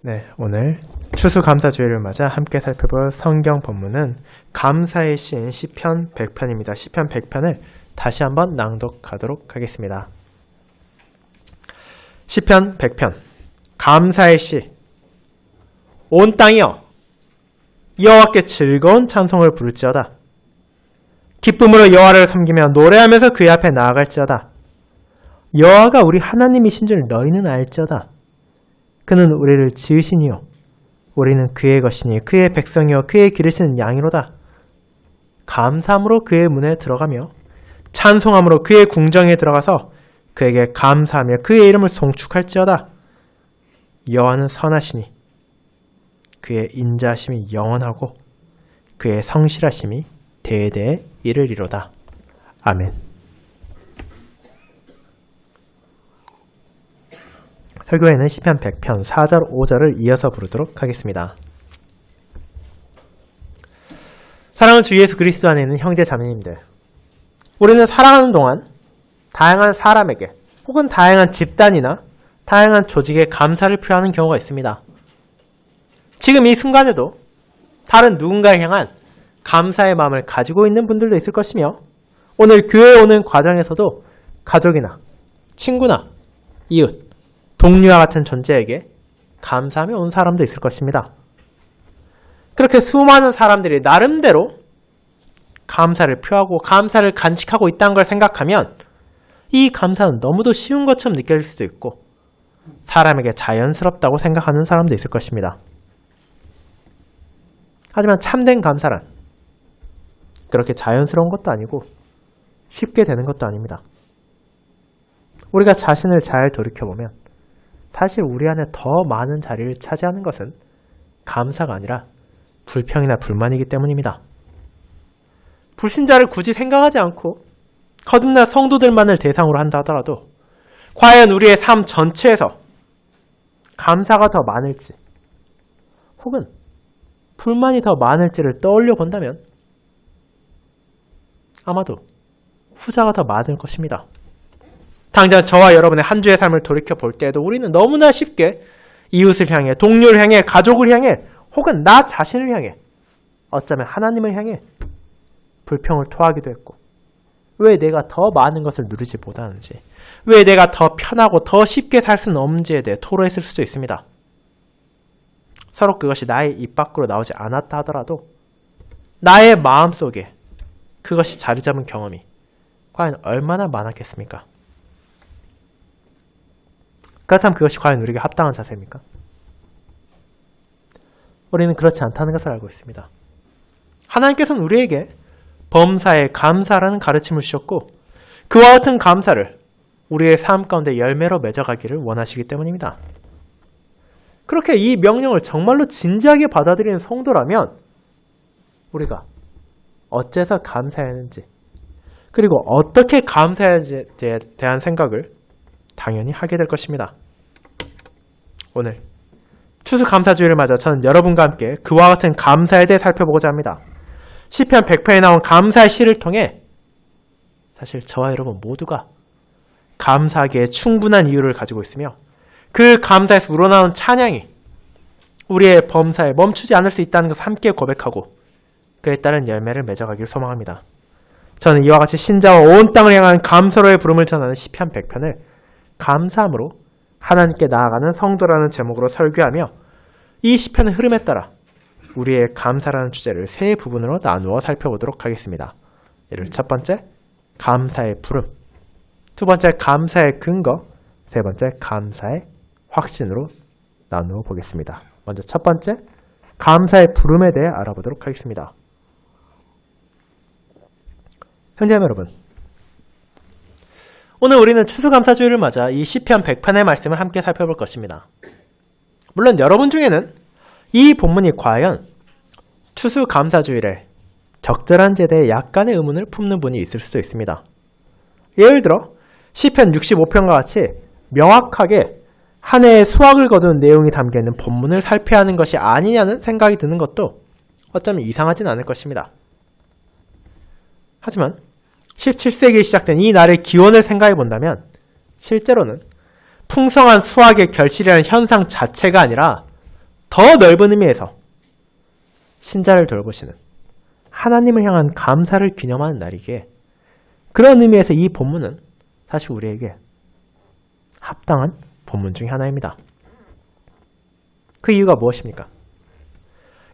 네, 오늘 추수감사주일을 맞아 함께 살펴볼 성경 본문은 감사의 시인 시편 100편입니다. 시편 100편을 다시 한번 낭독하도록 하겠습니다. 시편 100편 감사의 시. 온 땅이여 여호와께 즐거운 찬송을 부를지어다. 기쁨으로 여호와를 섬기며 노래하면서 그의 앞에 나아갈지어다. 여호와가 우리 하나님이신 줄 너희는 알지어다. 그는 우리를 지으시니요 우리는 그의 것이니 그의 백성이요 그의 기르시는 양이로다. 감사함으로 그의 문에 들어가며 찬송함으로 그의 궁정에 들어가서 그에게 감사하며 그의 이름을 송축할지어다. 여호와는 선하시니 그의 인자하심이 영원하고 그의 성실하심이 대대에 이르리로다. 아멘. 설교에는 시편 100편 4절 5절을 이어서 부르도록 하겠습니다. 사랑하는 주 예수 그리스도 안에 있는 형제 자매님들, 우리는 살아가는 동안 다양한 사람에게 혹은 다양한 집단이나 다양한 조직에 감사를 표하는 경우가 있습니다. 지금 이 순간에도 다른 누군가에 향한 감사의 마음을 가지고 있는 분들도 있을 것이며, 오늘 교회에 오는 과정에서도 가족이나 친구나 이웃, 동료와 같은 존재에게 감사하며 온 사람도 있을 것입니다. 그렇게 수많은 사람들이 나름대로 감사를 표하고 감사를 간직하고 있다는 걸 생각하면 이 감사는 너무도 쉬운 것처럼 느껴질 수도 있고 사람에게 자연스럽다고 생각하는 사람도 있을 것입니다. 하지만 참된 감사란 그렇게 자연스러운 것도 아니고 쉽게 되는 것도 아닙니다. 우리가 자신을 잘 돌이켜보면 사실 우리 안에 더 많은 자리를 차지하는 것은 감사가 아니라 불평이나 불만이기 때문입니다. 불신자를 굳이 생각하지 않고 거듭난 성도들만을 대상으로 한다 하더라도 과연 우리의 삶 전체에서 감사가 더 많을지 혹은 불만이 더 많을지를 떠올려 본다면 아마도 후자가 더 많을 것입니다. 당장 저와 여러분의 한 주의 삶을 돌이켜볼 때에도 우리는 너무나 쉽게 이웃을 향해, 동료를 향해, 가족을 향해 혹은 나 자신을 향해, 어쩌면 하나님을 향해 불평을 토하기도 했고, 왜 내가 더 많은 것을 누리지 못하는지, 왜 내가 더 편하고 더 쉽게 살 수는 없는지에 대해 토로했을 수도 있습니다. 서로 그것이 나의 입 밖으로 나오지 않았다 하더라도 나의 마음속에 그것이 자리 잡은 경험이 과연 얼마나 많았겠습니까? 그렇다면 그것이 과연 우리에게 합당한 자세입니까? 우리는 그렇지 않다는 것을 알고 있습니다. 하나님께서는 우리에게 범사에 감사라는 가르침을 주셨고 그와 같은 감사를 우리의 삶 가운데 열매로 맺어가기를 원하시기 때문입니다. 그렇게 이 명령을 정말로 진지하게 받아들이는 성도라면 우리가 어째서 감사해야 하는지 그리고 어떻게 감사해야지에 대한 생각을 당연히 하게 될 것입니다. 오늘 추수감사주일을 맞아 저는 여러분과 함께 그와 같은 감사에 대해 살펴보고자 합니다. 시편 100편에 나온 감사의 시를 통해 사실 저와 여러분 모두가 감사하기에 충분한 이유를 가지고 있으며 그 감사에서 우러나온 찬양이 우리의 범사에 멈추지 않을 수 있다는 것을 함께 고백하고 그에 따른 열매를 맺어가기를 소망합니다. 저는 이와 같이 신자와 온 땅을 향한 감사로의 부름을 전하는 시편 100편을 감사함으로 하나님께 나아가는 성도라는 제목으로 설교하며 이 시편의 흐름에 따라 우리의 감사라는 주제를 세 부분으로 나누어 살펴보도록 하겠습니다. 이를 첫 번째, 감사의 부름, 두 번째, 감사의 근거, 세 번째, 감사의 확신으로 나누어 보겠습니다. 먼저 첫 번째, 감사의 부름에 대해 알아보도록 하겠습니다. 형제자매 여러분, 오늘 우리는 추수감사주일을 맞아 이 시편 100편의 말씀을 함께 살펴볼 것입니다. 물론 여러분 중에는 이 본문이 과연 추수감사주일에 적절한 제대에 약간의 의문을 품는 분이 있을 수도 있습니다. 예를 들어 시편 65편과 같이 명확하게 한 해의 수확을 거둔 내용이 담겨있는 본문을 살펴야 하는 것이 아니냐는 생각이 드는 것도 어쩌면 이상하진 않을 것입니다. 하지만 17세기에 시작된 이 날의 기원을 생각해 본다면 실제로는 풍성한 수확의 결실이라는 현상 자체가 아니라 더 넓은 의미에서 신자를 돌보시는 하나님을 향한 감사를 기념하는 날이기에 그런 의미에서 이 본문은 사실 우리에게 합당한 본문 중에 하나입니다. 그 이유가 무엇입니까?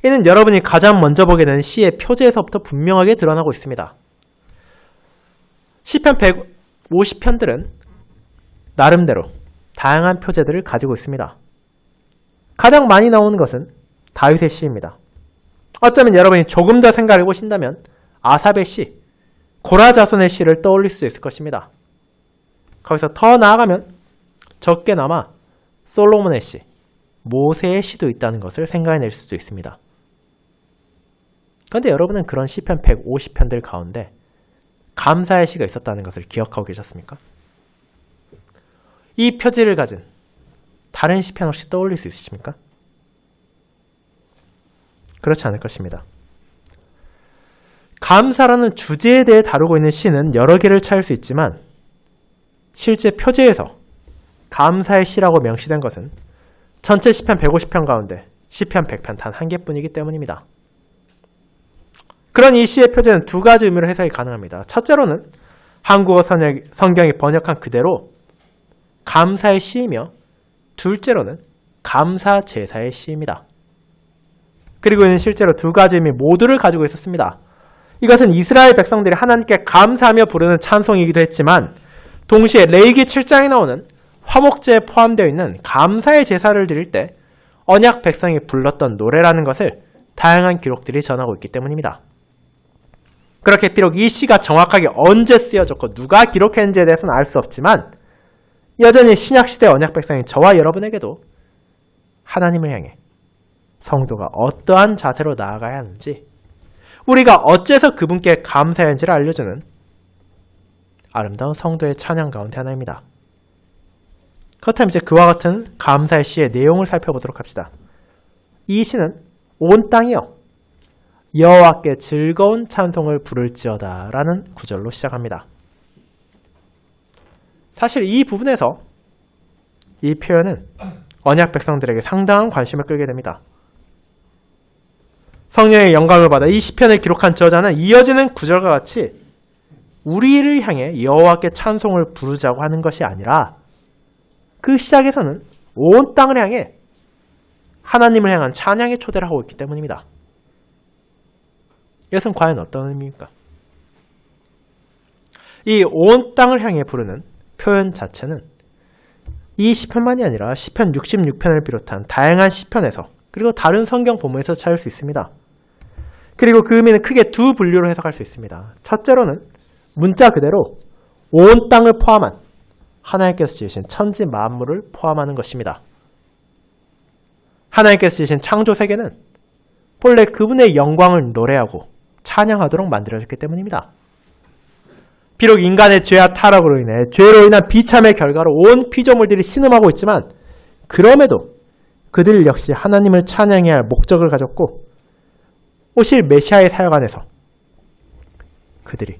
이는 여러분이 가장 먼저 보게 되는 시의 표제에서부터 분명하게 드러나고 있습니다. 시편 150편들은 나름대로 다양한 표제들을 가지고 있습니다. 가장 많이 나오는 것은 다윗의 시입니다. 어쩌면 여러분이 조금 더 생각해 보신다면 아삽의 시, 고라 자손의 시를 떠올릴 수 있을 것입니다. 거기서 더 나아가면 적게나마 솔로몬의 시, 모세의 시도 있다는 것을 생각해낼 수도 있습니다. 그런데 여러분은 그런 시편 150편들 가운데 감사의 시가 있었다는 것을 기억하고 계셨습니까? 이 표지를 가진 다른 시편 혹시 떠올릴 수 있으십니까? 그렇지 않을 것입니다. 감사라는 주제에 대해 다루고 있는 시는 여러 개를 찾을 수 있지만 실제 표제에서 감사의 시라고 명시된 것은 전체 시편 150편 가운데 시편 100편 단 한 개뿐이기 때문입니다. 그런 이 시의 표제는 두 가지 의미로 해석이 가능합니다. 첫째로는 한국어 성경이 번역한 그대로 감사의 시이며 둘째로는 감사 제사의 시입니다. 그리고 이는 실제로 두 가지 의미 모두를 가지고 있었습니다. 이것은 이스라엘 백성들이 하나님께 감사하며 부르는 찬송이기도 했지만 동시에 레위기 7장에 나오는 화목제에 포함되어 있는 감사의 제사를 드릴 때 언약 백성이 불렀던 노래라는 것을 다양한 기록들이 전하고 있기 때문입니다. 그렇게 비록 이 시가 정확하게 언제 쓰여졌고 누가 기록했는지에 대해서는 알 수 없지만 여전히 신약시대 언약 백성인 저와 여러분에게도 하나님을 향해 성도가 어떠한 자세로 나아가야 하는지 우리가 어째서 그분께 감사해야 하는지를 알려주는 아름다운 성도의 찬양 가운데 하나입니다. 그렇다면 이제 그와 같은 감사의 시의 내용을 살펴보도록 합시다. 이 시는 온 땅이여 여호와께 즐거운 찬송을 부를지어다 라는 구절로 시작합니다. 사실 이 부분에서 이 표현은 언약 백성들에게 상당한 관심을 끌게 됩니다. 성령의 영감을 받아 이 시편을 기록한 저자는 이어지는 구절과 같이 우리를 향해 여호와께 찬송을 부르자고 하는 것이 아니라 그 시작에서는 온 땅을 향해 하나님을 향한 찬양의 초대를 하고 있기 때문입니다. 이것은 과연 어떤 의미입니까? 이 온 땅을 향해 부르는 표현 자체는 이 시편만이 아니라 시편 66편을 비롯한 다양한 시편에서 그리고 다른 성경 본문에서 찾을 수 있습니다. 그리고 그 의미는 크게 두 분류로 해석할 수 있습니다. 첫째로는 문자 그대로 온 땅을 포함한 하나님께서 지으신 천지 만물을 포함하는 것입니다. 하나님께서 지으신 창조 세계는 본래 그분의 영광을 노래하고 찬양하도록 만들어졌기 때문입니다. 비록 인간의 죄와 타락으로 인해 죄로 인한 비참의 결과로 온 피조물들이 신음하고 있지만 그럼에도 그들 역시 하나님을 찬양해야 할 목적을 가졌고 오실 메시아의 사역 안에서 그들이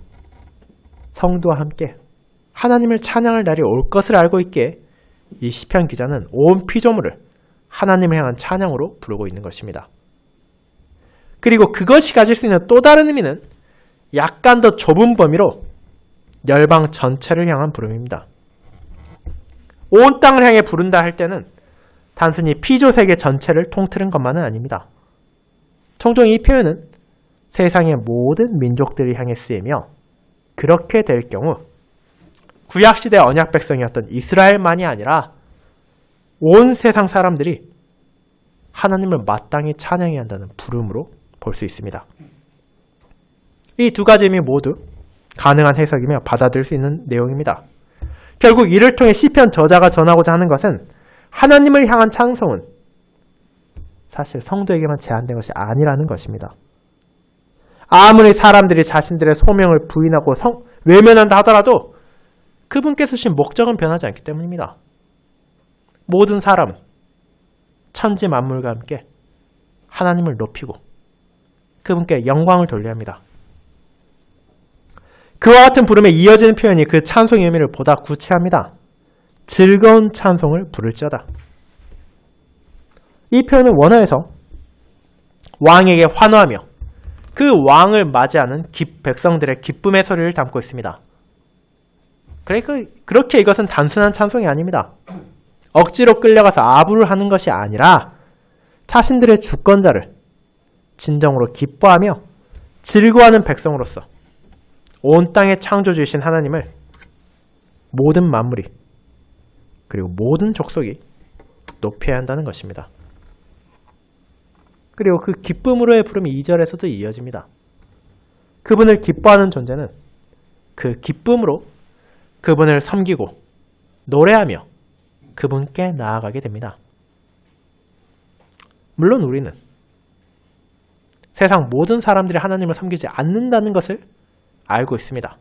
성도와 함께 하나님을 찬양할 날이 올 것을 알고 있기에 이 시편 기자는 온 피조물을 하나님을 향한 찬양으로 부르고 있는 것입니다. 그리고 그것이 가질 수 있는 또 다른 의미는 약간 더 좁은 범위로 열방 전체를 향한 부름입니다. 온 땅을 향해 부른다 할 때는 단순히 피조세계 전체를 통틀은 것만은 아닙니다. 종종 이 표현은 세상의 모든 민족들을 향해 쓰이며 그렇게 될 경우 구약시대 언약 백성이었던 이스라엘만이 아니라 온 세상 사람들이 하나님을 마땅히 찬양해야 한다는 부름으로 볼 수 있습니다. 이 두 가지 의미 모두 가능한 해석이며 받아들일 수 있는 내용입니다. 결국 이를 통해 시편 저자가 전하고자 하는 것은 하나님을 향한 찬송은 사실 성도에게만 제한된 것이 아니라는 것입니다. 아무리 사람들이 자신들의 소명을 부인하고 외면한다 하더라도 그분께서 주신 목적은 변하지 않기 때문입니다. 모든 사람은 천지 만물과 함께 하나님을 높이고 그분께 영광을 돌려야 합니다. 그와 같은 부름에 이어지는 표현이 그 찬송의 의미를 보다 구체합니다. 즐거운 찬송을 부를지어다. 이 표현은 원어에서 왕에게 환호하며 그 왕을 맞이하는 백성들의 기쁨의 소리를 담고 있습니다. 그렇게 이것은 단순한 찬송이 아닙니다. 억지로 끌려가서 아부를 하는 것이 아니라 자신들의 주권자를 진정으로 기뻐하며 즐거워하는 백성으로서 온 땅의 창조주이신 하나님을 모든 만물이 그리고 모든 족속이 높여야 한다는 것입니다. 그리고 그 기쁨으로의 부름이 2절에서도 이어집니다. 그분을 기뻐하는 존재는 그 기쁨으로 그분을 섬기고 노래하며 그분께 나아가게 됩니다. 물론 우리는 세상 모든 사람들이 하나님을 섬기지 않는다는 것을 알고 있습니다.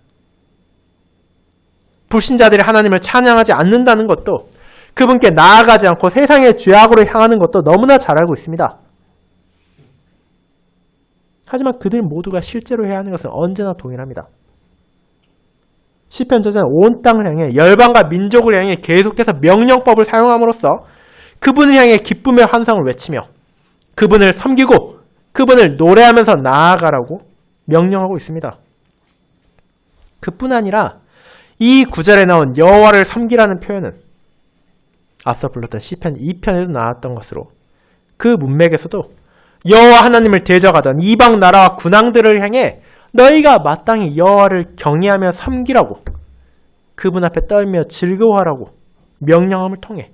불신자들이 하나님을 찬양하지 않는다는 것도 그분께 나아가지 않고 세상의 죄악으로 향하는 것도 너무나 잘 알고 있습니다. 하지만 그들 모두가 실제로 해야 하는 것은 언제나 동일합니다. 시편 저자는 온 땅을 향해 열방과 민족을 향해 계속해서 명령법을 사용함으로써 그분을 향해 기쁨의 환상을 외치며 그분을 섬기고 그분을 노래하면서 나아가라고 명령하고 있습니다. 그뿐 아니라 이 구절에 나온 여호와를 섬기라는 표현은 앞서 불렀던 시편 2편에도 나왔던 것으로 그 문맥에서도 여호와 하나님을 대적하던 이방 나라와 군왕들을 향해 너희가 마땅히 여호와를 경외하며 섬기라고 그분 앞에 떨며 즐거워하라고 명령함을 통해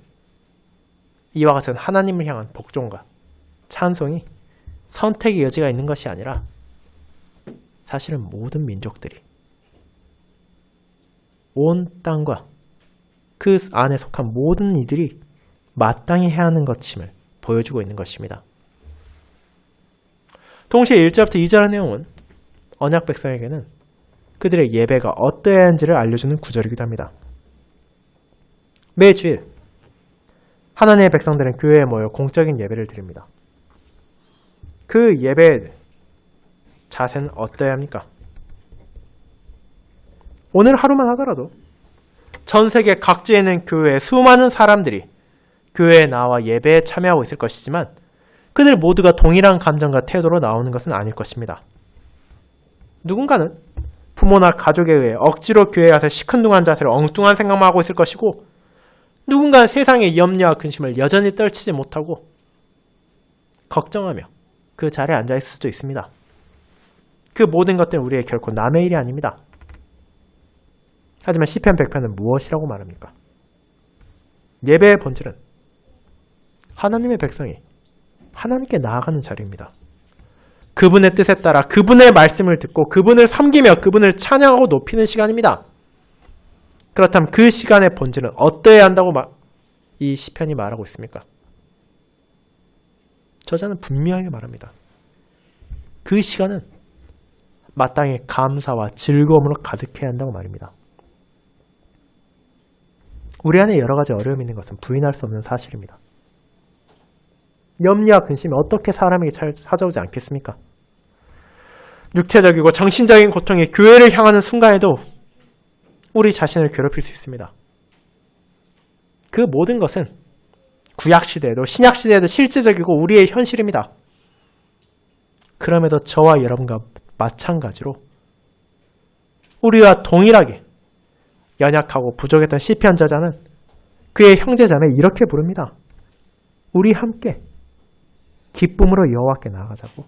이와 같은 하나님을 향한 복종과 찬송이 선택의 여지가 있는 것이 아니라 사실은 모든 민족들이 온 땅과 그 안에 속한 모든 이들이 마땅히 해야 하는 것임을 보여주고 있는 것입니다. 동시에 1절부터 2절의 내용은 언약 백성에게는 그들의 예배가 어떠해야 하는지를 알려주는 구절이기도 합니다. 매주일 하나님의 백성들은 교회에 모여 공적인 예배를 드립니다. 그 예배의 자세는 어떠해야 합니까? 오늘 하루만 하더라도 전 세계 각지에 있는 교회에 수많은 사람들이 교회에 나와 예배에 참여하고 있을 것이지만 그들 모두가 동일한 감정과 태도로 나오는 것은 아닐 것입니다. 누군가는 부모나 가족에 의해 억지로 교회에 가서 시큰둥한 자세로 엉뚱한 생각만 하고 있을 것이고 누군가는 세상의 염려와 근심을 여전히 떨치지 못하고 걱정하며 그 자리에 앉아있을 수도 있습니다. 그 모든 것들은 우리의 결코 남의 일이 아닙니다. 하지만 시편 100편은 무엇이라고 말합니까? 예배의 본질은 하나님의 백성이 하나님께 나아가는 자리입니다. 그분의 뜻에 따라 그분의 말씀을 듣고 그분을 섬기며 그분을 찬양하고 높이는 시간입니다. 그렇다면 그 시간의 본질은 어떠해야 한다고 이 시편이 말하고 있습니까? 저자는 분명하게 말합니다. 그 시간은 마땅히 감사와 즐거움으로 가득해야 한다고 말입니다. 우리 안에 여러 가지 어려움이 있는 것은 부인할 수 없는 사실입니다. 염려와 근심이 어떻게 사람에게 찾아오지 않겠습니까? 육체적이고 정신적인 고통이 교회를 향하는 순간에도 우리 자신을 괴롭힐 수 있습니다. 그 모든 것은 구약시대에도 신약시대에도 실제적이고 우리의 현실입니다. 그럼에도 저와 여러분과 마찬가지로 우리와 동일하게 연약하고 부족했던 시편 저자는 그의 형제자매 이렇게 부릅니다. 우리 함께 기쁨으로 여호와께 나아가자고,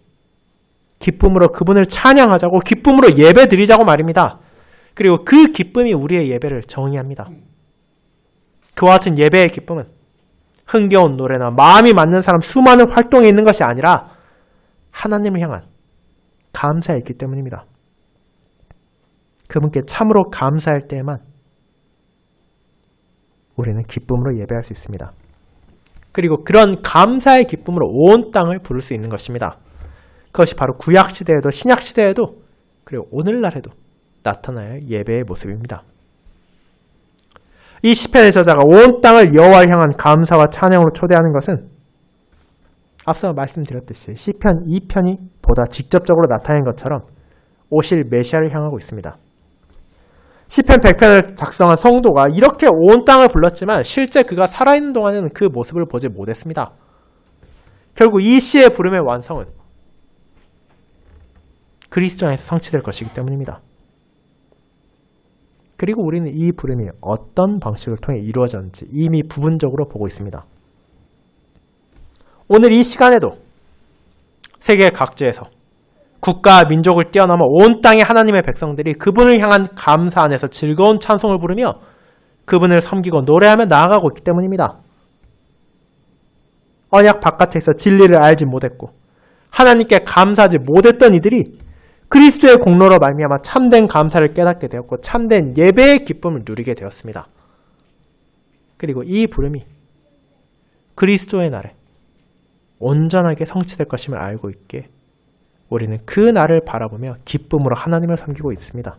기쁨으로 그분을 찬양하자고, 기쁨으로 예배드리자고 말입니다. 그리고 그 기쁨이 우리의 예배를 정의합니다. 그와 같은 예배의 기쁨은 흥겨운 노래나 마음이 맞는 사람 수많은 활동에 있는 것이 아니라 하나님을 향한 감사에 있기 때문입니다. 그분께 참으로 감사할 때에만 우리는 기쁨으로 예배할 수 있습니다. 그리고 그런 감사의 기쁨으로 온 땅을 부를 수 있는 것입니다. 그것이 바로 구약시대에도 신약시대에도 그리고 오늘날에도 나타날 예배의 모습입니다. 이 시편의 저자가 온 땅을 여호와를 향한 감사와 찬양으로 초대하는 것은 앞서 말씀드렸듯이 시편 2편이 보다 직접적으로 나타낸 것처럼 오실 메시아를 향하고 있습니다. 시편 100편을 작성한 성도가 이렇게 온 땅을 불렀지만 실제 그가 살아있는 동안에는 그 모습을 보지 못했습니다. 결국 이 시의 부름의 완성은 그리스도 안에서 성취될 것이기 때문입니다. 그리고 우리는 이 부름이 어떤 방식을 통해 이루어졌는지 이미 부분적으로 보고 있습니다. 오늘 이 시간에도 세계 각지에서 국가, 민족을 뛰어넘어 온 땅의 하나님의 백성들이 그분을 향한 감사 안에서 즐거운 찬송을 부르며 그분을 섬기고 노래하며 나아가고 있기 때문입니다. 언약 바깥에서 진리를 알지 못했고 하나님께 감사하지 못했던 이들이 그리스도의 공로로 말미암아 참된 감사를 깨닫게 되었고 참된 예배의 기쁨을 누리게 되었습니다. 그리고 이 부름이 그리스도의 날에 온전하게 성취될 것임을 알고 있기에 우리는 그 날을 바라보며 기쁨으로 하나님을 섬기고 있습니다.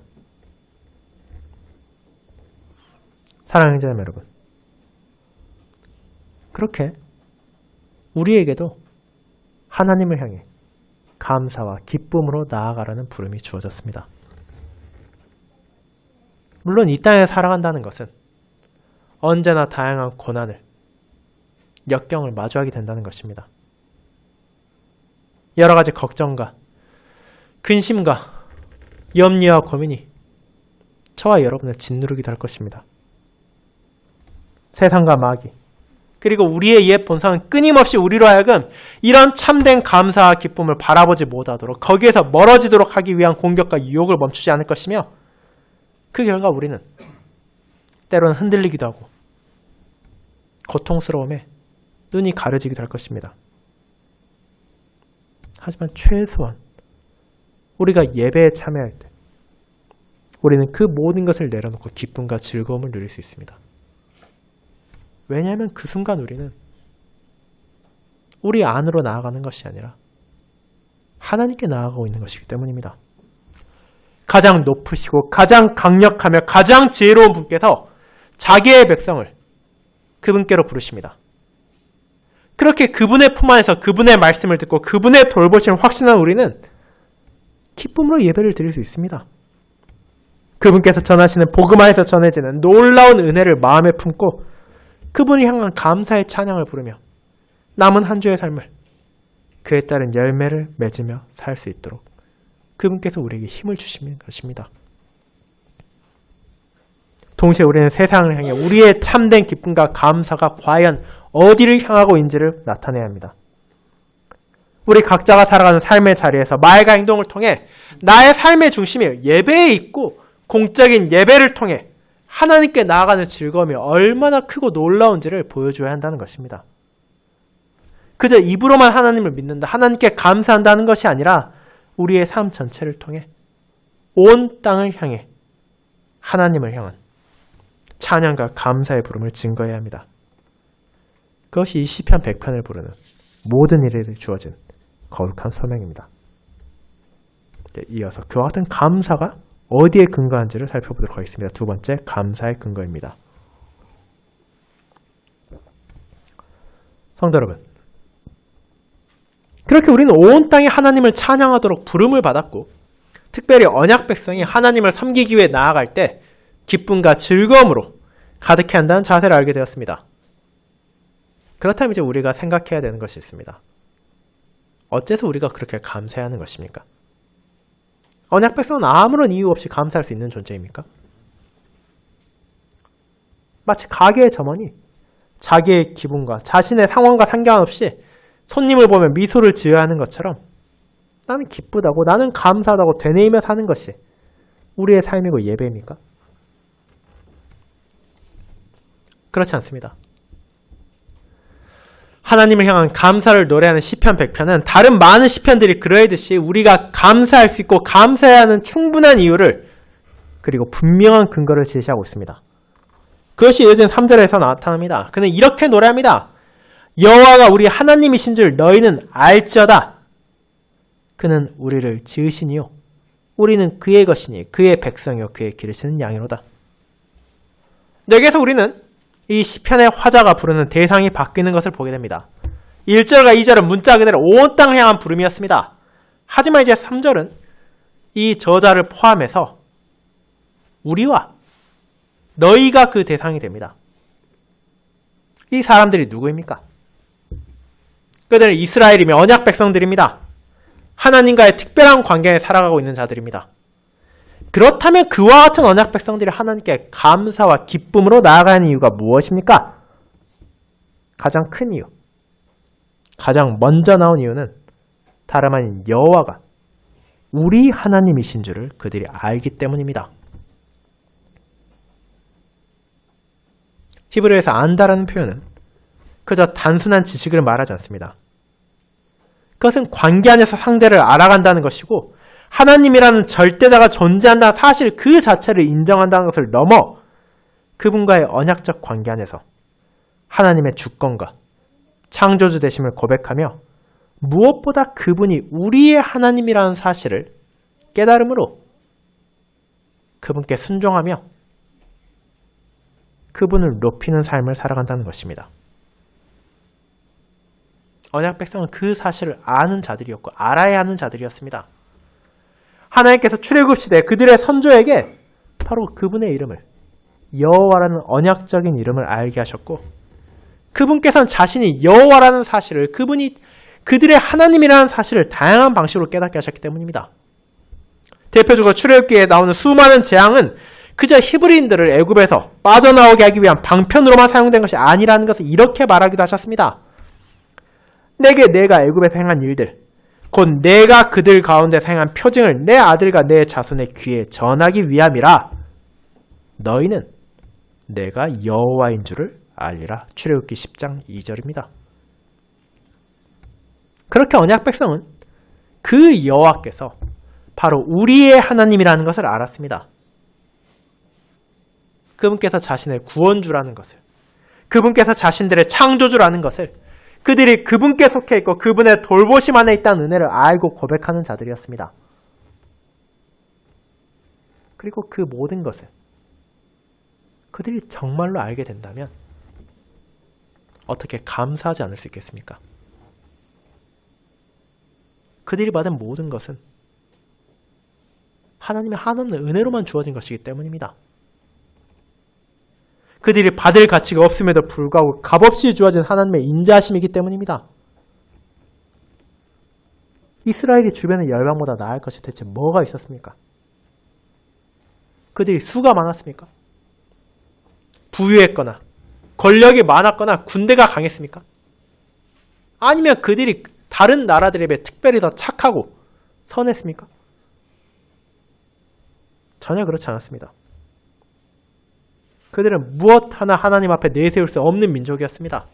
사랑하는 자녀 여러분, 그렇게 우리에게도 하나님을 향해 감사와 기쁨으로 나아가라는 부름이 주어졌습니다. 물론 이 땅에 살아간다는 것은 언제나 다양한 고난을, 역경을 마주하게 된다는 것입니다. 여러 가지 걱정과 근심과 염려와 고민이 저와 여러분을 짓누르기도 할 것입니다. 세상과 마귀, 그리고 우리의 옛 본성은 끊임없이 우리로 하여금 이런 참된 감사와 기쁨을 바라보지 못하도록 거기에서 멀어지도록 하기 위한 공격과 유혹을 멈추지 않을 것이며 그 결과 우리는 때로는 흔들리기도 하고 고통스러움에 눈이 가려지기도 할 것입니다. 하지만 최소한 우리가 예배에 참여할 때 우리는 그 모든 것을 내려놓고 기쁨과 즐거움을 누릴 수 있습니다. 왜냐하면 그 순간 우리는 우리 안으로 나아가는 것이 아니라 하나님께 나아가고 있는 것이기 때문입니다. 가장 높으시고 가장 강력하며 가장 지혜로운 분께서 자기의 백성을 그분께로 부르십니다. 그렇게 그분의 품 안에서 그분의 말씀을 듣고 그분의 돌보심을 확신한 우리는 기쁨으로 예배를 드릴 수 있습니다. 그분께서 전하시는 복음 안에서 전해지는 놀라운 은혜를 마음에 품고 그분을 향한 감사의 찬양을 부르며 남은 한 주의 삶을 그에 따른 열매를 맺으며 살 수 있도록 그분께서 우리에게 힘을 주시는 것입니다. 동시에 우리는 세상을 향해 우리의 참된 기쁨과 감사가 과연 어디를 향하고 있는지를 나타내야 합니다. 우리 각자가 살아가는 삶의 자리에서 말과 행동을 통해 나의 삶의 중심이 예배에 있고 공적인 예배를 통해 하나님께 나아가는 즐거움이 얼마나 크고 놀라운지를 보여줘야 한다는 것입니다. 그저 입으로만 하나님을 믿는다, 하나님께 감사한다는 것이 아니라 우리의 삶 전체를 통해 온 땅을 향해 하나님을 향한 찬양과 감사의 부름을 증거해야 합니다. 그것이 이 시편 100편을 부르는 모든 일에 주어진 거룩한 소명입니다. 이어서 그와 같은 감사가 어디에 근거한지를 살펴보도록 하겠습니다. 두 번째, 감사의 근거입니다. 성도 여러분, 그렇게 우리는 온 땅이 하나님을 찬양하도록 부름을 받았고 특별히 언약 백성이 하나님을 섬기기 위해 나아갈 때 기쁨과 즐거움으로 가득해야 한다는 자세를 알게 되었습니다. 그렇다면 이제 우리가 생각해야 되는 것이 있습니다. 어째서 우리가 그렇게 감사해야 하는 것입니까? 언약 백성은 아무런 이유 없이 감사할 수 있는 존재입니까? 마치 가게의 점원이 자기의 기분과 자신의 상황과 상관없이 손님을 보면 미소를 지어야 하는 것처럼 나는 기쁘다고, 나는 감사하다고 되뇌이며 사는 것이 우리의 삶이고 예배입니까? 그렇지 않습니다. 하나님을 향한 감사를 노래하는 시편 100편은 다른 많은 시편들이 그러하듯이 우리가 감사할 수 있고 감사해야 하는 충분한 이유를 그리고 분명한 근거를 제시하고 있습니다. 그것이 이어진 3절에서 나타납니다. 그는 이렇게 노래합니다. 여호와가 우리 하나님이신 줄 너희는 알지어다. 그는 우리를 지으시니요 우리는 그의 것이니 그의 백성이요 그의 기르시는 양이로다. 여기에서 우리는 이 시편의 화자가 부르는 대상이 바뀌는 것을 보게 됩니다. 1절과 2절은 문자 그대로 온 땅을 향한 부름이었습니다. 하지만 이제 3절은 이 저자를 포함해서 우리와 너희가 그 대상이 됩니다. 이 사람들이 누구입니까? 그들은 이스라엘이며 언약 백성들입니다. 하나님과의 특별한 관계에 살아가고 있는 자들입니다. 그렇다면 그와 같은 언약 백성들이 하나님께 감사와 기쁨으로 나아가는 이유가 무엇입니까? 가장 큰 이유, 가장 먼저 나온 이유는 다름 아닌 여호와가 우리 하나님이신 줄을 그들이 알기 때문입니다. 히브리어에서 안다라는 표현은 그저 단순한 지식을 말하지 않습니다. 그것은 관계 안에서 상대를 알아간다는 것이고 하나님이라는 절대자가 존재한다는 사실 그 자체를 인정한다는 것을 넘어 그분과의 언약적 관계 안에서 하나님의 주권과 창조주 되심을 고백하며 무엇보다 그분이 우리의 하나님이라는 사실을 깨달음으로 그분께 순종하며 그분을 높이는 삶을 살아간다는 것입니다. 언약 백성은 그 사실을 아는 자들이었고 알아야 하는 자들이었습니다. 하나님께서 출애굽 시대 그들의 선조에게 바로 그분의 이름을 여호와라는 언약적인 이름을 알게 하셨고 그분께서는 자신이 여호와라는 사실을 그분이 그들의 하나님이라는 사실을 다양한 방식으로 깨닫게 하셨기 때문입니다. 대표적으로 출애굽기에 나오는 수많은 재앙은 그저 히브리인들을 애굽에서 빠져나오게 하기 위한 방편으로만 사용된 것이 아니라는 것을 이렇게 말하기도 하셨습니다. 내게 내가 애굽에서 행한 일들 곧 내가 그들 가운데서 행한 표징을 내 아들과 내 자손의 귀에 전하기 위함이라 너희는 내가 여호와인 줄을 알리라. 출애굽기 10장 2절입니다. 그렇게 언약 백성은 그 여호와께서 바로 우리의 하나님이라는 것을 알았습니다. 그분께서 자신의 구원주라는 것을, 그분께서 자신들의 창조주라는 것을, 그들이 그분께 속해 있고 그분의 돌보심 안에 있다는 은혜를 알고 고백하는 자들이었습니다. 그리고 그 모든 것을 그들이 정말로 알게 된다면 어떻게 감사하지 않을 수 있겠습니까? 그들이 받은 모든 것은 하나님의 한없는 은혜로만 주어진 것이기 때문입니다. 그들이 받을 가치가 없음에도 불구하고 값없이 주어진 하나님의 인자하심이기 때문입니다. 이스라엘이 주변의 열방보다 나을 것이 대체 뭐가 있었습니까? 그들이 수가 많았습니까? 부유했거나 권력이 많았거나 군대가 강했습니까? 아니면 그들이 다른 나라들에 비해 특별히 더 착하고 선했습니까? 전혀 그렇지 않았습니다. 그들은 무엇 하나 하나님 앞에 내세울 수 없는 민족이었습니다.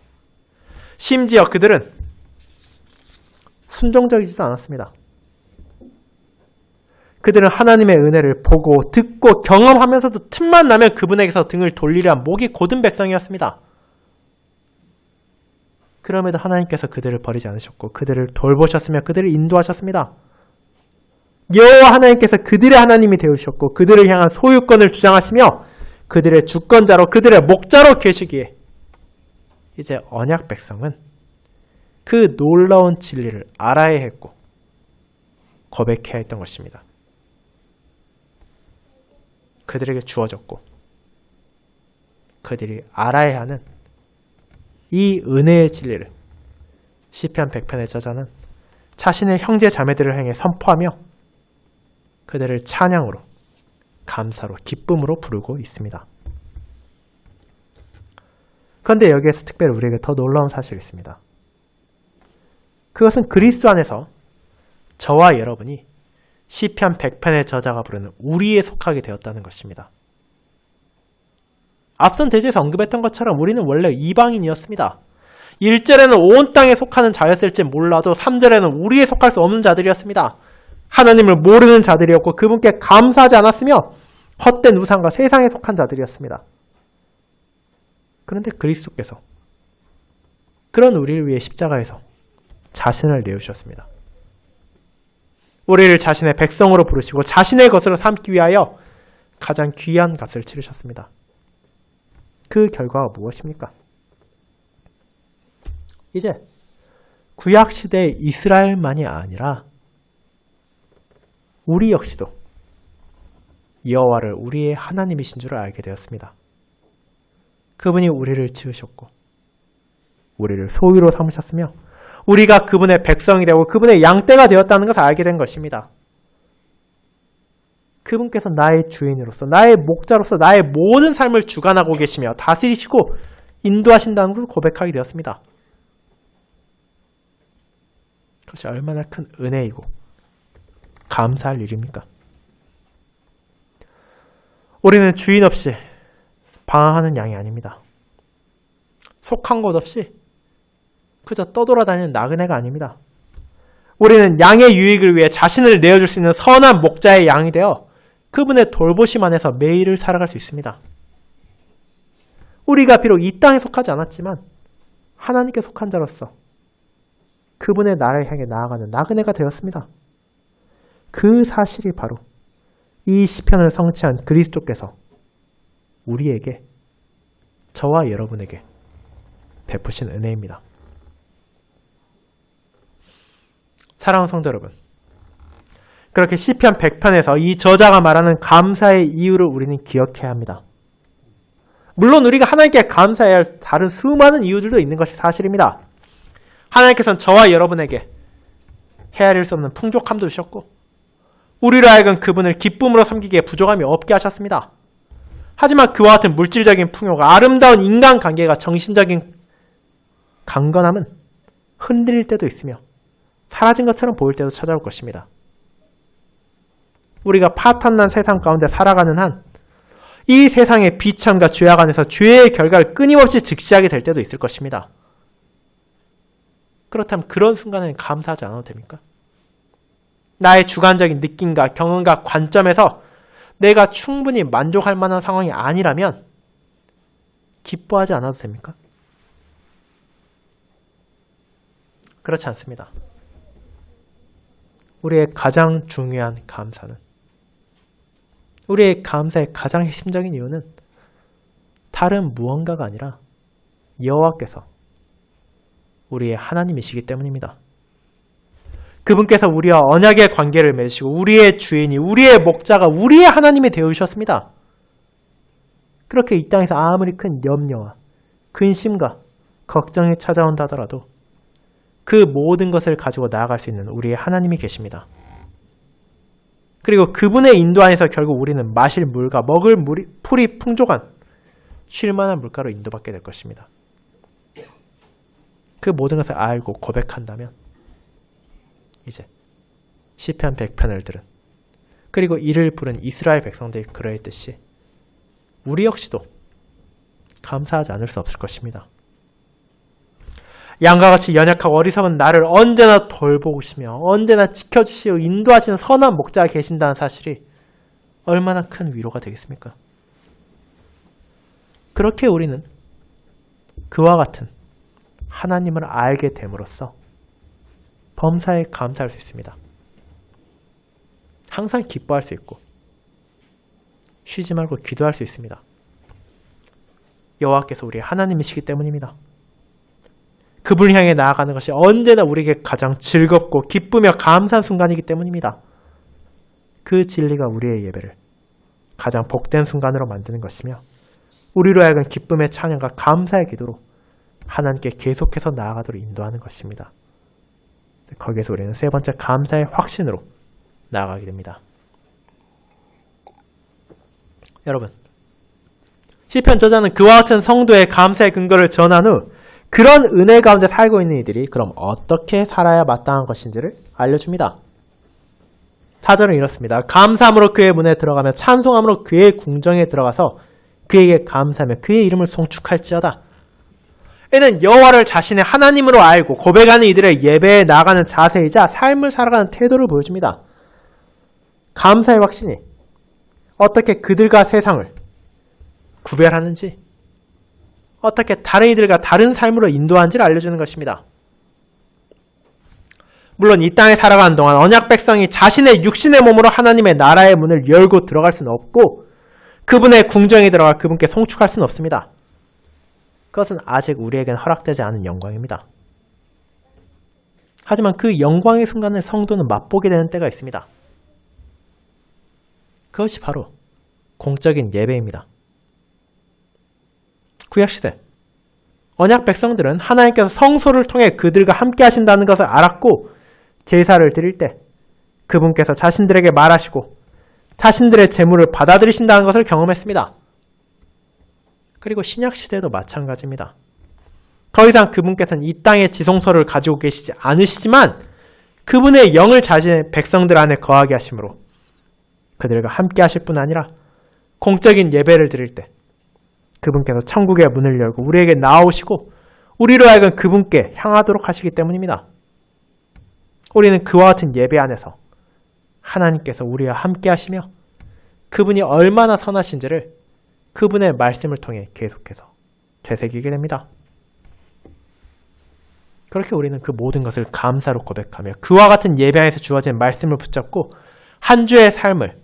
심지어 그들은 순종적이지도 않았습니다. 그들은 하나님의 은혜를 보고 듣고 경험하면서도 틈만 나면 그분에게서 등을 돌리려 목이 곧은 백성이었습니다. 그럼에도 하나님께서 그들을 버리지 않으셨고 그들을 돌보셨으며 그들을 인도하셨습니다. 여호와 하나님께서 그들의 하나님이 되으셨고 그들을 향한 소유권을 주장하시며 그들의 주권자로 그들의 목자로 계시기에 이제 언약 백성은 그 놀라운 진리를 알아야 했고 고백해야 했던 것입니다. 그들에게 주어졌고 그들이 알아야 하는 이 은혜의 진리를 시편 100편의 저자는 자신의 형제 자매들을 향해 선포하며 그들을 찬양으로 감사로 기쁨으로 부르고 있습니다. 그런데 여기에서 특별히 우리에게 더 놀라운 사실이 있습니다. 그것은 그리스도 안에서 저와 여러분이 시편 100편의 저자가 부르는 우리에 속하게 되었다는 것입니다. 앞선 대제에서 언급했던 것처럼 우리는 원래 이방인이었습니다. 1절에는 온 땅에 속하는 자였을지 몰라도 3절에는 우리에 속할 수 없는 자들이었습니다. 하나님을 모르는 자들이었고 그분께 감사하지 않았으며 헛된 우상과 세상에 속한 자들이었습니다. 그런데 그리스도께서 그런 우리를 위해 십자가에서 자신을 내어주셨습니다. 우리를 자신의 백성으로 부르시고 자신의 것으로 삼기 위하여 가장 귀한 값을 치르셨습니다. 그 결과가 무엇입니까? 이제 구약시대의 이스라엘만이 아니라 우리 역시도 여호와를 우리의 하나님이신 줄을 알게 되었습니다. 그분이 우리를 지으셨고 우리를 소유로 삼으셨으며 우리가 그분의 백성이 되고 그분의 양떼가 되었다는 것을 알게 된 것입니다. 그분께서 나의 주인으로서, 나의 목자로서 나의 모든 삶을 주관하고 계시며 다스리시고 인도하신다는 것을 고백하게 되었습니다. 그것이 얼마나 큰 은혜이고 감사할 일입니까? 우리는 주인 없이 방황하는 양이 아닙니다. 속한 곳 없이 그저 떠돌아다니는 나그네가 아닙니다. 우리는 양의 유익을 위해 자신을 내어줄 수 있는 선한 목자의 양이 되어 그분의 돌보심 안에서 매일을 살아갈 수 있습니다. 우리가 비록 이 땅에 속하지 않았지만 하나님께 속한 자로서 그분의 나라를 향해 나아가는 나그네가 되었습니다. 그 사실이 바로 이 시편을 성취한 그리스도께서 우리에게, 저와 여러분에게 베푸신 은혜입니다. 사랑하는 성도 여러분, 그렇게 시편 100편에서 이 저자가 말하는 감사의 이유를 우리는 기억해야 합니다. 물론 우리가 하나님께 감사해야 할 다른 수많은 이유들도 있는 것이 사실입니다. 하나님께서는 저와 여러분에게 헤아릴 수 없는 풍족함도 주셨고 우리로 하여금 그분을 기쁨으로 섬기기에 부족함이 없게 하셨습니다. 하지만 그와 같은 물질적인 풍요가, 아름다운 인간관계가, 정신적인 강건함은 흔들릴 때도 있으며 사라진 것처럼 보일 때도 찾아올 것입니다. 우리가 파탄난 세상 가운데 살아가는 한 이 세상의 비참과 죄악 안에서 죄의 결과를 끊임없이 직시하게 될 때도 있을 것입니다. 그렇다면 그런 순간에는 감사하지 않아도 됩니까? 나의 주관적인 느낌과 경험과 관점에서 내가 충분히 만족할 만한 상황이 아니라면 기뻐하지 않아도 됩니까? 그렇지 않습니다. 우리의 가장 중요한 감사는, 우리의 감사의 가장 핵심적인 이유는 다른 무언가가 아니라 여호와께서 우리의 하나님이시기 때문입니다. 그분께서 우리와 언약의 관계를 맺으시고 우리의 주인이, 우리의 목자가 우리의 하나님이 되어주셨습니다. 그렇게 이 땅에서 아무리 큰 염려와 근심과 걱정이 찾아온다 하더라도 그 모든 것을 가지고 나아갈 수 있는 우리의 하나님이 계십니다. 그리고 그분의 인도 안에서 결국 우리는 마실 물과 먹을 풀이 풍족한 쉴만한 물가로 인도받게 될 것입니다. 그 모든 것을 알고 고백한다면 이제 시편 100편을 들은, 그리고 이를 부른 이스라엘 백성들이 그러했듯이 우리 역시도 감사하지 않을 수 없을 것입니다. 양과 같이 연약하고 어리석은 나를 언제나 돌보시며 언제나 지켜주시고 인도하시는 선한 목자가 계신다는 사실이 얼마나 큰 위로가 되겠습니까? 그렇게 우리는 그와 같은 하나님을 알게 됨으로써 범사에 감사할 수 있습니다. 항상 기뻐할 수 있고 쉬지 말고 기도할 수 있습니다. 여호와께서 우리의 하나님이시기 때문입니다. 그분을 향해 나아가는 것이 언제나 우리에게 가장 즐겁고 기쁘며 감사한 순간이기 때문입니다. 그 진리가 우리의 예배를 가장 복된 순간으로 만드는 것이며 우리로 하여금 기쁨의 찬양과 감사의 기도로 하나님께 계속해서 나아가도록 인도하는 것입니다. 거기에서 우리는 세 번째 감사의 확신으로 나아가게 됩니다. 여러분, 시편 저자는 그와 같은 성도의 감사의 근거를 전한 후 그런 은혜 가운데 살고 있는 이들이 그럼 어떻게 살아야 마땅한 것인지를 알려줍니다. 4절은 이렇습니다. 감사함으로 그의 문에 들어가며 찬송함으로 그의 궁정에 들어가서 그에게 감사하며 그의 이름을 송축할지어다. 이는 여호와를 자신의 하나님으로 알고 고백하는 이들의 예배에 나아가는 자세이자 삶을 살아가는 태도를 보여줍니다. 감사의 확신이 어떻게 그들과 세상을 구별하는지, 어떻게 다른 이들과 다른 삶으로 인도하는지를 알려주는 것입니다. 물론 이 땅에 살아가는 동안 언약 백성이 자신의 육신의 몸으로 하나님의 나라의 문을 열고 들어갈 수는 없고 그분의 궁정에 들어가 그분께 송축할 수는 없습니다. 그것은 아직 우리에게는 허락되지 않은 영광입니다. 하지만 그 영광의 순간을 성도는 맛보게 되는 때가 있습니다. 그것이 바로 공적인 예배입니다. 구약시대 언약 백성들은 하나님께서 성소를 통해 그들과 함께 하신다는 것을 알았고 제사를 드릴 때 그분께서 자신들에게 말하시고 자신들의 제물을 받아들이신다는 것을 경험했습니다. 그리고 신약시대도 마찬가지입니다. 더 이상 그분께서는 이 땅의 지성소를 가지고 계시지 않으시지만 그분의 영을 자신의 백성들 안에 거하게 하심으로 그들과 함께 하실 뿐 아니라 공적인 예배를 드릴 때 그분께서 천국의 문을 열고 우리에게 나오시고 우리로 하여금 그분께 향하도록 하시기 때문입니다. 우리는 그와 같은 예배 안에서 하나님께서 우리와 함께 하시며 그분이 얼마나 선하신지를 그분의 말씀을 통해 계속해서 되새기게 됩니다. 그렇게 우리는 그 모든 것을 감사로 고백하며 그와 같은 예배 안에서 주어진 말씀을 붙잡고 한 주의 삶을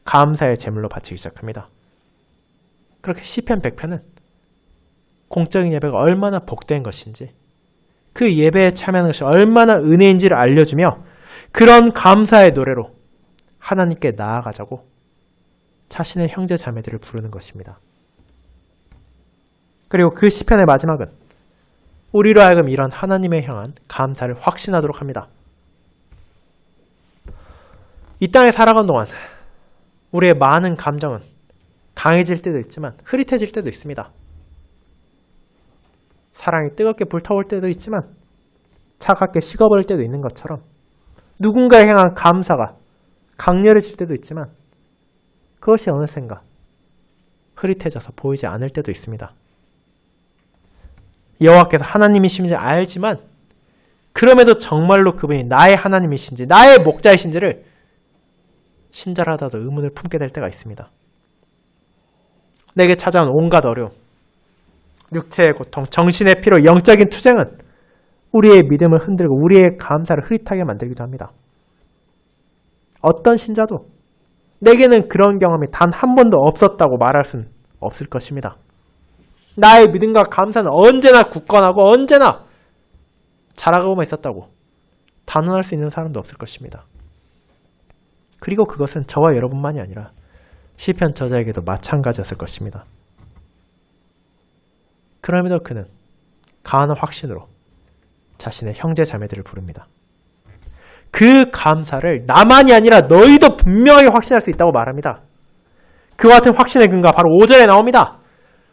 감사의 제물로 바치기 시작합니다. 그렇게 시편 100편은 공적인 예배가 얼마나 복된 것인지 그 예배에 참여하는 것이 얼마나 은혜인지를 알려주며 그런 감사의 노래로 하나님께 나아가자고 자신의 형제 자매들을 부르는 것입니다. 그리고 그 시편의 마지막은 우리로 하여금 이런 하나님에 향한 감사를 확신하도록 합니다. 이 땅에 살아간 동안 우리의 많은 감정은 강해질 때도 있지만 흐릿해질 때도 있습니다. 사랑이 뜨겁게 불타올 때도 있지만 차갑게 식어버릴 때도 있는 것처럼 누군가에 향한 감사가 강렬해질 때도 있지만 그것이 어느샌가 흐릿해져서 보이지 않을 때도 있습니다. 여호와께서 하나님이신지 알지만 그럼에도 정말로 그분이 나의 하나님이신지 나의 목자이신지를 신자라다도 의문을 품게 될 때가 있습니다. 내게 찾아온 온갖 어려움, 육체의 고통, 정신의 피로, 영적인 투쟁은 우리의 믿음을 흔들고 우리의 감사를 흐릿하게 만들기도 합니다. 어떤 신자도 내게는 그런 경험이 단 한 번도 없었다고 말할 수는 없을 것입니다. 나의 믿음과 감사는 언제나 굳건하고 언제나 자라고만 있었다고 단언할 수 있는 사람도 없을 것입니다. 그리고 그것은 저와 여러분만이 아니라 시편 저자에게도 마찬가지였을 것입니다. 그럼에도 그는 강한 확신으로 자신의 형제 자매들을 부릅니다. 그 감사를 나만이 아니라 너희도 분명하게 확신할 수 있다고 말합니다. 그와 같은 확신의 근거가 바로 5절에 나옵니다.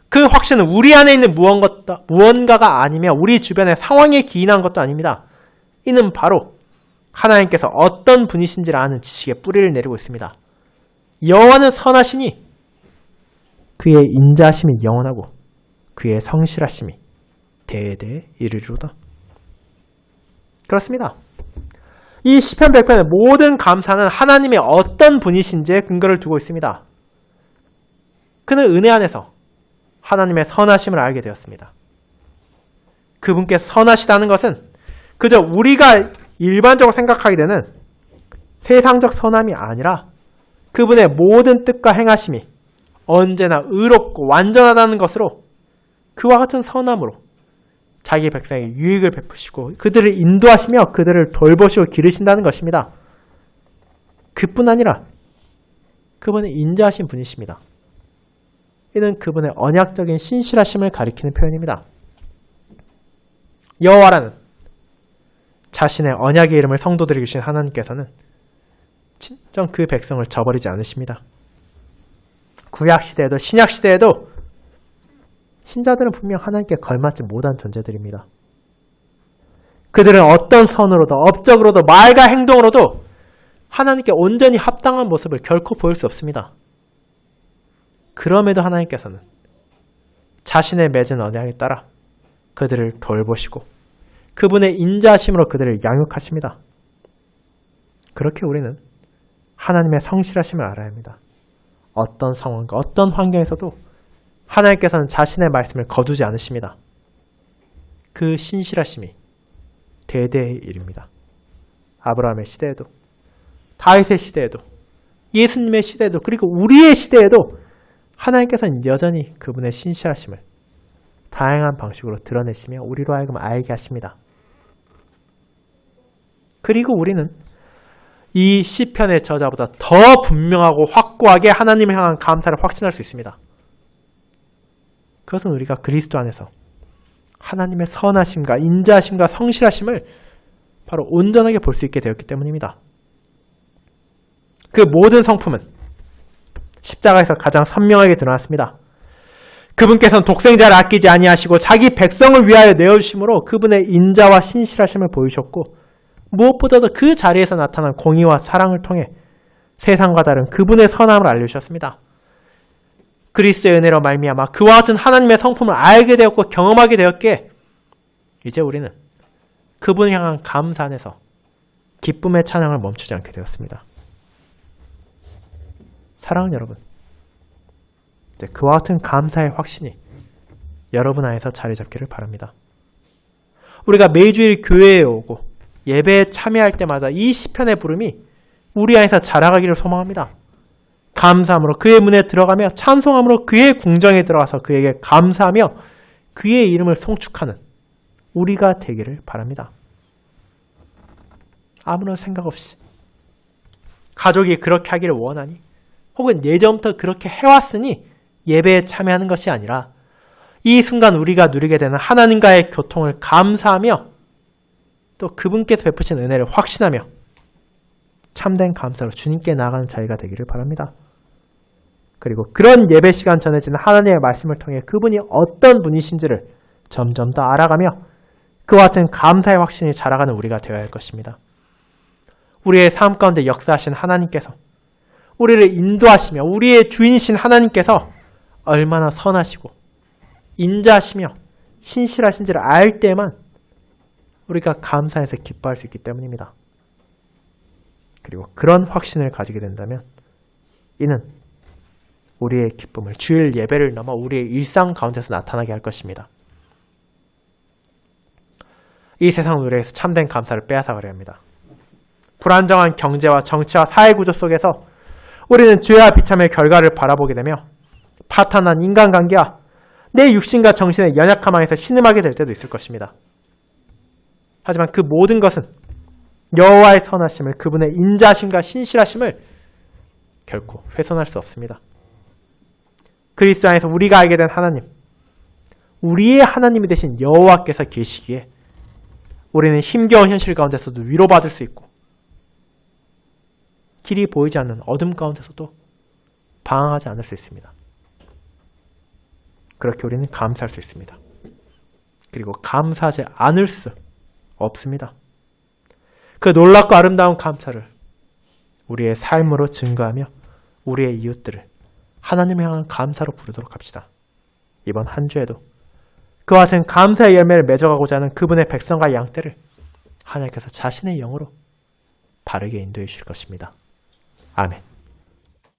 그 확신은 우리 안에 있는 무언가가 아니며 우리 주변의 상황에 기인한 것도 아닙니다. 이는 바로 하나님께서 어떤 분이신지를 아는 지식의 뿌리를 내리고 있습니다. 여호와는 선하시니 그의 인자하심이 영원하고 그의 성실하심이 대대에 이르리로다. 그렇습니다. 이 시편 100편의 모든 감사는 하나님의 어떤 분이신지에 근거를 두고 있습니다. 그는 은혜 안에서 하나님의 선하심을 알게 되었습니다. 그분께 선하시다는 것은 그저 우리가 일반적으로 생각하게 되는 세상적 선함이 아니라 그분의 모든 뜻과 행하심이 언제나 의롭고 완전하다는 것으로 그와 같은 선함으로 자기 백성에게 유익을 베푸시고 그들을 인도하시며 그들을 돌보시고 기르신다는 것입니다. 그뿐 아니라 그분은 인자하신 분이십니다. 이는 그분의 언약적인 신실하심을 가리키는 표현입니다. 여호와라는 자신의 언약의 이름을 성도들에게 주신 하나님께서는 진정 그 백성을 저버리지 않으십니다. 구약시대에도 신약시대에도 신자들은 분명 하나님께 걸맞지 못한 존재들입니다. 그들은 어떤 선으로도 업적으로도 말과 행동으로도 하나님께 온전히 합당한 모습을 결코 보일 수 없습니다. 그럼에도 하나님께서는 자신의 맺은 언약에 따라 그들을 돌보시고 그분의 인자하심으로 그들을 양육하십니다. 그렇게 우리는 하나님의 성실하심을 알아야 합니다. 어떤 상황과 어떤 환경에서도 하나님께서는 자신의 말씀을 거두지 않으십니다. 그 신실하심이 대대의 일입니다. 아브라함의 시대에도 다윗의 시대에도 예수님의 시대에도 그리고 우리의 시대에도 하나님께서는 여전히 그분의 신실하심을 다양한 방식으로 드러내시며 우리로 하여금 알게 하십니다. 그리고 우리는 이 시편의 저자보다 더 분명하고 확고하게 하나님을 향한 감사를 확신할 수 있습니다. 그것은 우리가 그리스도 안에서 하나님의 선하심과 인자하심과 성실하심을 바로 온전하게 볼 수 있게 되었기 때문입니다. 그 모든 성품은 십자가에서 가장 선명하게 드러났습니다. 그분께서는 독생자를 아끼지 아니하시고 자기 백성을 위하여 내어주심으로 그분의 인자와 신실하심을 보이셨고, 무엇보다도 그 자리에서 나타난 공의와 사랑을 통해 세상과 다른 그분의 선함을 알려주셨습니다. 그리스도의 은혜로 말미암아 그와 같은 하나님의 성품을 알게 되었고 경험하게 되었기에 이제 우리는 그분을 향한 감사 안에서 기쁨의 찬양을 멈추지 않게 되었습니다. 사랑하는 여러분, 이제 그와 같은 감사의 확신이 여러분 안에서 자리 잡기를 바랍니다. 우리가 매주일 교회에 오고 예배에 참여할 때마다 이 시편의 부름이 우리 안에서 자라가기를 소망합니다. 감사함으로 그의 문에 들어가며 찬송함으로 그의 궁정에 들어가서 그에게 감사하며 그의 이름을 송축하는 우리가 되기를 바랍니다. 아무런 생각 없이 가족이 그렇게 하기를 원하니, 혹은 예전부터 그렇게 해왔으니 예배에 참여하는 것이 아니라 이 순간 우리가 누리게 되는 하나님과의 교통을 감사하며 또 그분께서 베푸신 은혜를 확신하며 참된 감사로 주님께 나아가는 자리가 되기를 바랍니다. 그리고 그런 예배 시간 전해지는 하나님의 말씀을 통해 그분이 어떤 분이신지를 점점 더 알아가며 그와 같은 감사의 확신이 자라가는 우리가 되어야 할 것입니다. 우리의 삶 가운데 역사하신 하나님께서, 우리를 인도하시며 우리의 주인이신 하나님께서 얼마나 선하시고 인자하시며 신실하신지를 알 때만 우리가 감사해서 기뻐할 수 있기 때문입니다. 그리고 그런 확신을 가지게 된다면 이는 우리의 기쁨을 주일 예배를 넘어 우리의 일상 가운데서 나타나게 할 것입니다. 이 세상 노래에서 참된 감사를 빼앗아가려 합니다. 불안정한 경제와 정치와 사회구조 속에서 우리는 죄와 비참의 결과를 바라보게 되며 파탄난 인간관계와 내 육신과 정신의 연약함 안에서 신음하게 될 때도 있을 것입니다. 하지만 그 모든 것은 여호와의 선하심을, 그분의 인자하심과 신실하심을 결코 훼손할 수 없습니다. 그리스도 안에서 우리가 알게 된 하나님, 우리의 하나님이 되신 여호와께서 계시기에 우리는 힘겨운 현실 가운데서도 위로받을 수 있고 길이 보이지 않는 어둠 가운데서도 방황하지 않을 수 있습니다. 그렇게 우리는 감사할 수 있습니다. 그리고 감사하지 않을 수 없습니다. 그 놀랍고 아름다운 감사를 우리의 삶으로 증거하며 우리의 이웃들을 하나님을 향한 감사로 부르도록 합시다. 이번 한 주에도 그와 같은 감사의 열매를 맺어가고자 하는 그분의 백성과 양떼를 하나님께서 자신의 영으로 바르게 인도해 주실 것입니다. 아멘.